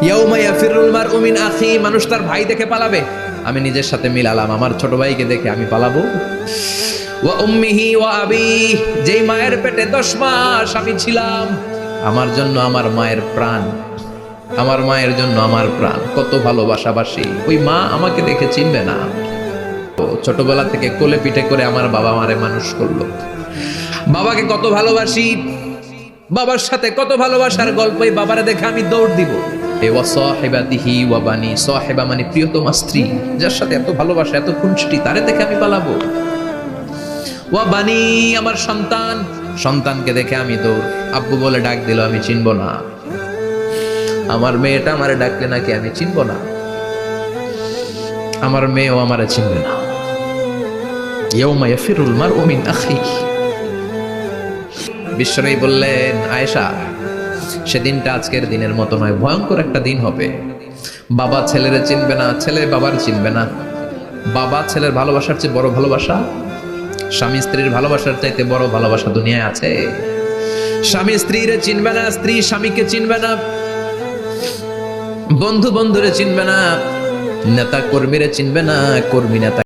ইয়াউমা ইয়াফিরুল মারউ মিন আখি, মানুষ তার ভাই দেখে পালাবে। আমি নিজের সাথে মিলালাম, আমার ছোট ভাইকে দেখে আমি পালাবো। ওয়া উম্মিহি ওয়া আবি, যেই মায়ের পেটে 10 মাস আমি ছিলাম, আমার জন্য আমার মায়ের প্রাণ, আমার মায়ের জন্য আমার প্রাণ, কত ভালোবাসাবাসী। ওই মা আমাকে দেখে চিনবে না। ছোটবেলা থেকে কোলে পিঠে করে আমার বাবা মারে মানুষ করলো। বাবাকে কত ভালোবাসি, বাবার সাথে কত ভালোবাসার গল্প, এই বাবারে দেখে আমি দৌড় দিব। ওয়া সাহিবাতিহি ওয়া বানি, সাহিবা মানে প্রিয়তমা স্ত্রী, যার সাথে এত ভালোবাসা এত খুনসুটি, তারে দেখে আমি পালাবো। ওয়া বানি, আমার সন্তান, সন্তানকে দেখে আমি দৌড়। আব্বু বলে ডাক দিল, আমি চিনব না। আমার মেয়েটা আমারে ডাকলে নাকি আমি চিনব না, আমার মেয়েও আমারে চিনবে না। ইয়াউমা ইয়াফিরুল মারউ মিন আখিহি। বিশ্বনবী বললেন, আয়েশা, সেদিনটা আজকের দিনের মতো নয়, ভয়ঙ্কর একটা দিন হবে। বাবা ছেলেরে চিনবে না, ছেলে বাবার চিনবে না। বাবা ছেলের ভালোবাসার চেয়ে বড় ভালোবাসা, স্বামী স্ত্রীর ভালোবাসার চাইতে বড় ভালোবাসা দুনিয়ায় আছে? স্বামী স্ত্রীরে চিনবে না, স্ত্রী স্বামীকে চিনবে না, বন্ধু বন্ধুরে চিনবে না, নেতা কর্মীরে চিনবে না, কর্মী নেতা